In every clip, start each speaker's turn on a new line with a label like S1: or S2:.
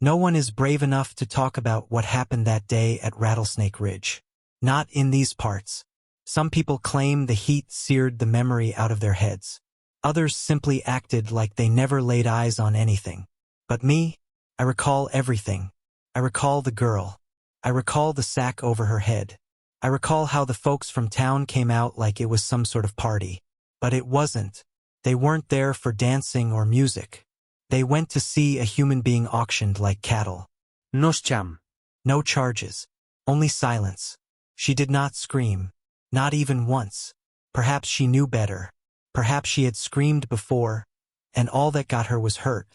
S1: No one is brave enough to talk about what happened that day at Rattlesnake Ridge. Not in these parts. Some people claim the heat seared the memory out of their heads. Others simply acted like they never laid eyes on anything. But me, I recall everything. I recall the girl. I recall the sack over her head. I recall how the folks from town came out like it was some sort of party. But it wasn't. They weren't there for dancing or music. They went to see a human being auctioned like cattle.
S2: Nos cham.
S1: No charges. Only silence. She did not scream. Not even once. Perhaps she knew better. Perhaps she had screamed before, and all that got her was hurt.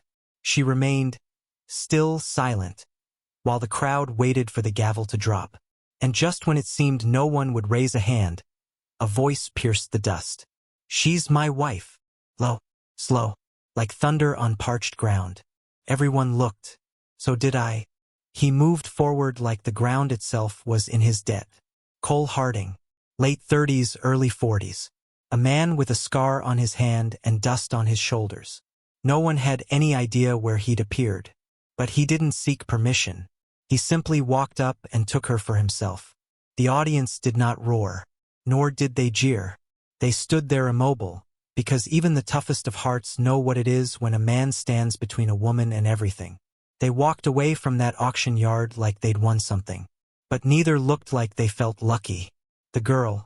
S1: She remained, still silent, while the crowd waited for the gavel to drop. And just when it seemed no one would raise a hand, a voice pierced the dust. "She's my wife." Low, slow, like thunder on parched ground. Everyone looked. So did I. He moved forward like the ground itself was in his debt. Cole Harding, late 30s, early 40s. A man with a scar on his hand and dust on his shoulders. No one had any idea where he'd appeared. But he didn't seek permission. He simply walked up and took her for himself. The audience did not roar, nor did they jeer. They stood there immobile, because even the toughest of hearts know what it is when a man stands between a woman and everything. They walked away from that auction yard like they'd won something. But neither looked like they felt lucky. The girl,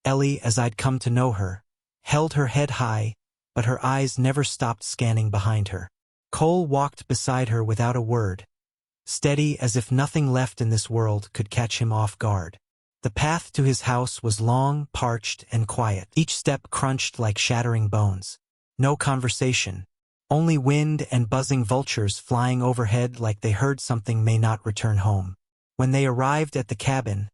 S1: Ellie as I'd come to know her, held her head high, but her eyes never stopped scanning behind her. Cole walked beside her without a word, steady as if nothing left in this world could catch him off guard. The path to his house was long, parched, and quiet. Each step crunched like shattering bones. No conversation. Only wind and buzzing vultures flying overhead like they heard something may not return home. When they arrived at the cabin,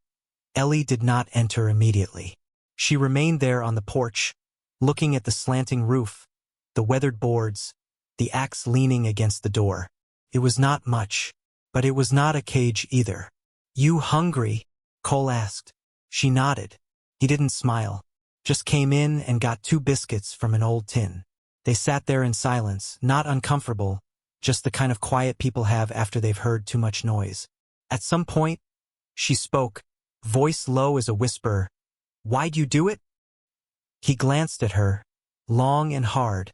S1: Ellie did not enter immediately. She remained there on the porch, looking at the slanting roof, the weathered boards, the axe leaning against the door. It was not much, but it was not a cage either. "You hungry?" Cole asked. She nodded. He didn't smile, just came in and got 2 biscuits from an old tin. They sat there in silence, not uncomfortable, just the kind of quiet people have after they've heard too much noise. At some point, she spoke, voice low as a whisper. "Why'd you do it?" He glanced at her, long and hard,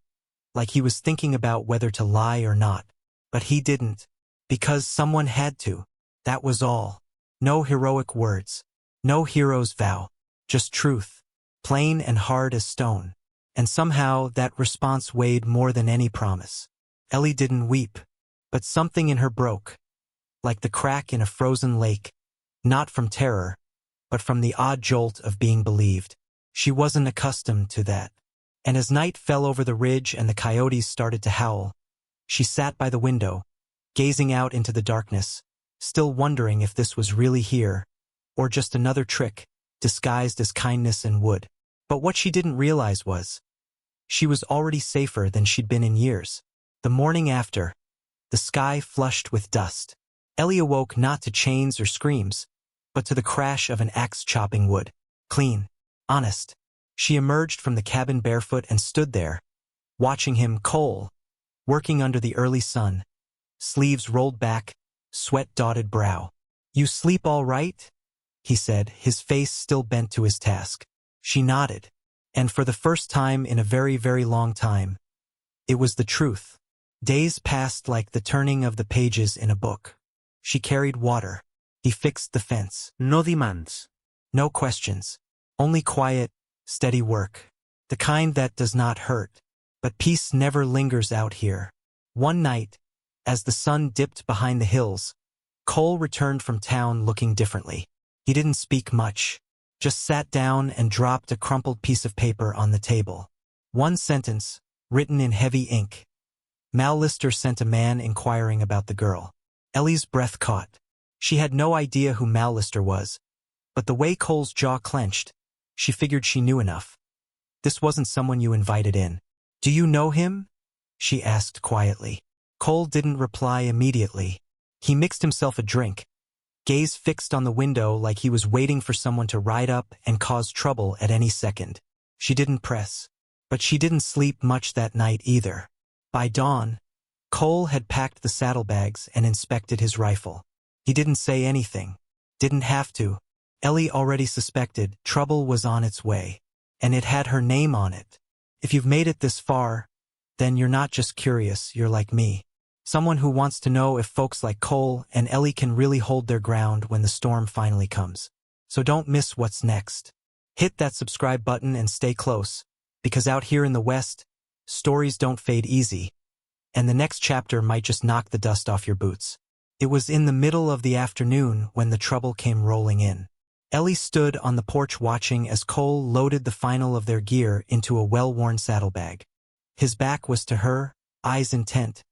S1: like he was thinking about whether to lie or not. But he didn't. Because someone had to. That was all. No heroic words. No hero's vow. Just truth. Plain and hard as stone. And somehow that response weighed more than any promise. Ellie didn't weep, but something in her broke. Like the crack in a frozen lake. Not from terror, but from the odd jolt of being believed. She wasn't accustomed to that. And as night fell over the ridge and the coyotes started to howl, she sat by the window, gazing out into the darkness, still wondering if this was really here, or just another trick, disguised as kindness and wood. But what she didn't realize was, she was already safer than she'd been in years. The morning after, the sky flushed with dust. Ellie awoke not to chains or screams, but to the crash of an axe chopping wood. Clean. Honest. She emerged from the cabin barefoot and stood there, watching him, Cole, working under the early sun, sleeves rolled back, sweat-dotted brow. "You sleep all right?" he said, his face still bent to his task. She nodded, and for the first time in a very, very long time, it was the truth. Days passed like the turning of the pages in a book. She carried water. He fixed the fence.
S2: No demands.
S1: No questions. Only quiet, steady work. The kind that does not hurt. But peace never lingers out here. One night, as the sun dipped behind the hills, Cole returned from town looking differently. He didn't speak much, just sat down and dropped a crumpled piece of paper on the table. One sentence, written in heavy ink. Mal Lister sent a man inquiring about the girl. Ellie's breath caught. She had no idea who Mal Lister was, but the way Cole's jaw clenched, she figured she knew enough. This wasn't someone you invited in. "Do you know him?" she asked quietly. Cole didn't reply immediately. He mixed himself a drink, gaze fixed on the window like he was waiting for someone to ride up and cause trouble at any second. She didn't press, but she didn't sleep much that night either. By dawn, Cole had packed the saddlebags and inspected his rifle. He didn't say anything. Didn't have to. Ellie already suspected trouble was on its way. And it had her name on it. If you've made it this far, then you're not just curious, you're like me. Someone who wants to know if folks like Cole and Ellie can really hold their ground when the storm finally comes. So don't miss what's next. Hit that subscribe button and stay close, because out here in the West, stories don't fade easy, and the next chapter might just knock the dust off your boots. It was in the middle of the afternoon when the trouble came rolling in. Ellie stood on the porch watching as Cole loaded the final of their gear into a well-worn saddlebag. His back was to her, eyes intent,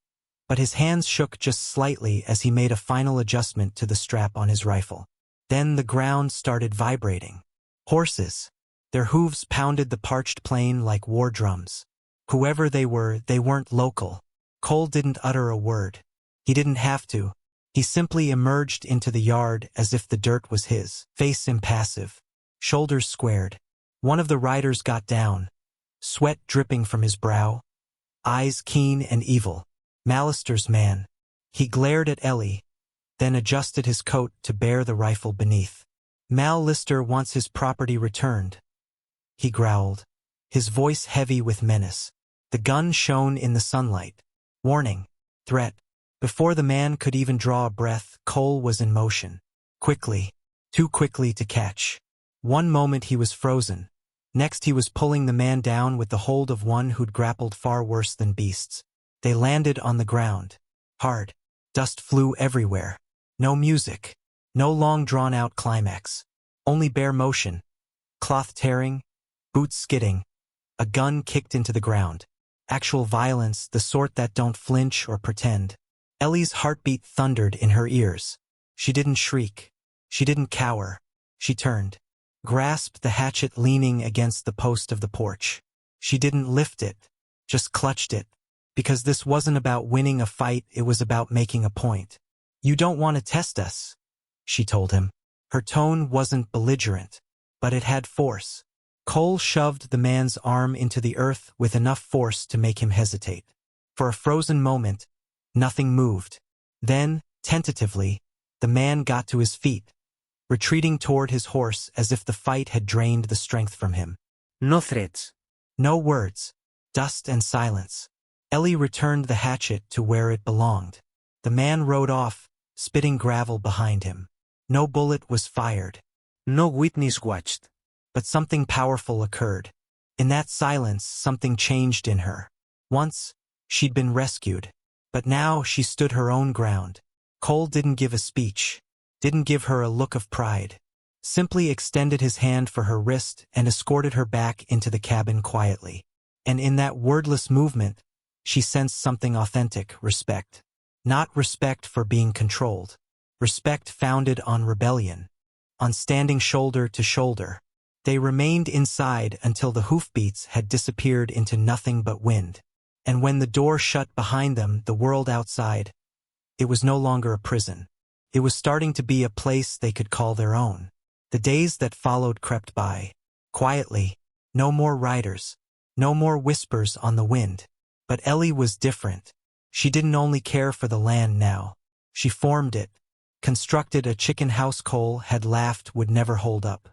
S1: but his hands shook just slightly as he made a final adjustment to the strap on his rifle. Then the ground started vibrating. Horses. Their hooves pounded the parched plain like war drums. Whoever they were, they weren't local. Cole didn't utter a word. He didn't have to. He simply emerged into the yard as if the dirt was his, face impassive, shoulders squared. One of the riders got down, sweat dripping from his brow, eyes keen and evil. Mallister's man. He glared at Ellie, then adjusted his coat to bear the rifle beneath. Mal Lister wants his property returned, he growled, his voice heavy with menace. The gun shone in the sunlight. Warning. Threat. Before the man could even draw a breath, Cole was in motion. Quickly. Too quickly to catch. One moment he was frozen. Next he was pulling the man down with the hold of one who'd grappled far worse than beasts. They landed on the ground. Hard. Dust flew everywhere. No music. No long drawn-out climax. Only bare motion. Cloth tearing. Boots skidding. A gun kicked into the ground. Actual violence, the sort that don't flinch or pretend. Ellie's heartbeat thundered in her ears. She didn't shriek. She didn't cower. She turned. Grasped the hatchet leaning against the post of the porch. She didn't lift it. Just clutched it. Because this wasn't about winning a fight, it was about making a point. You don't want to test us, she told him. Her tone wasn't belligerent, but it had force. Cole shoved the man's arm into the earth with enough force to make him hesitate. For a frozen moment, nothing moved. Then, tentatively, the man got to his feet, retreating toward his horse as if the fight had drained the strength from him.
S2: No threats.
S1: No words. Dust and silence. Ellie returned the hatchet to where it belonged. The man rode off, spitting gravel behind him. No bullet was fired.
S2: No witness watched.
S1: But something powerful occurred. In that silence, something changed in her. Once, she'd been rescued. But now she stood her own ground. Cole didn't give a speech. Didn't give her a look of pride. Simply extended his hand for her wrist and escorted her back into the cabin quietly. And in that wordless movement, she sensed something authentic, respect. Not respect for being controlled. Respect founded on rebellion. On standing shoulder to shoulder. They remained inside until the hoofbeats had disappeared into nothing but wind. And when the door shut behind them, the world outside, it was no longer a prison. It was starting to be a place they could call their own. The days that followed crept by. Quietly. No more riders. No more whispers on the wind. But Ellie was different. She didn't only care for the land now. She formed it. Constructed a chicken house Cole had laughed would never hold up.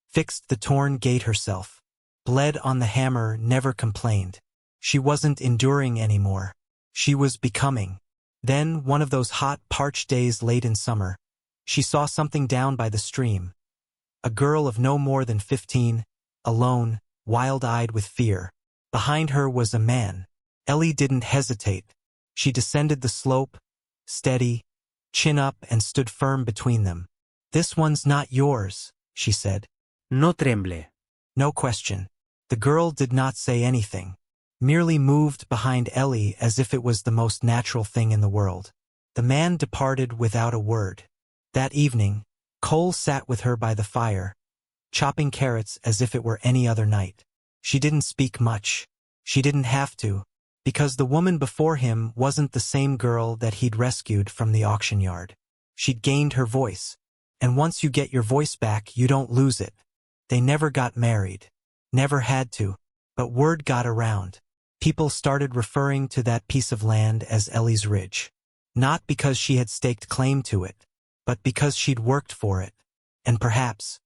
S1: Fixed the torn gate herself. Bled on the hammer, never complained. She wasn't enduring anymore. She was becoming. Then, one of those hot, parched days late in summer, she saw something down by the stream. A girl of no more than 15, alone, wild-eyed with fear. Behind her was a man. Ellie didn't hesitate. She descended the slope, steady, chin up, and stood firm between them. "This one's not yours," she said.
S2: No tremble.
S1: No question. The girl did not say anything. Merely moved behind Ellie as if it was the most natural thing in the world. The man departed without a word. That evening, Cole sat with her by the fire, chopping carrots as if it were any other night. She didn't speak much. She didn't have to, because the woman before him wasn't the same girl that he'd rescued from the auction yard. She'd gained her voice, and once you get your voice back, you don't lose it. They never got married. Never had to. But word got around. People started referring to that piece of land as Ellie's Ridge. Not because she had staked claim to it, but because she'd worked for it. And perhaps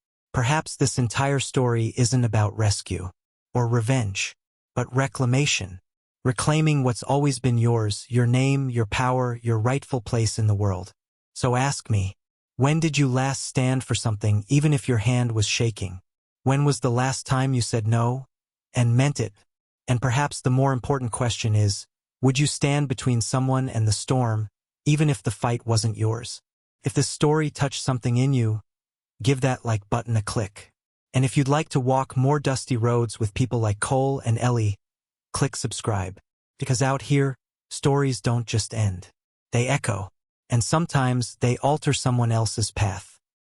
S1: this entire story isn't about rescue or revenge, but reclamation. Reclaiming what's always been yours, your name, your power, your rightful place in the world. So ask me, when did you last stand for something even if your hand was shaking? When was the last time you said no and meant it? And perhaps the more important question is, would you stand between someone and the storm, even if the fight wasn't yours? If this story touched something in you, give that like button a click. And if you'd like to walk more dusty roads with people like Cole and Ellie, click subscribe. Because out here, stories don't just end. They echo. And sometimes they alter someone else's path.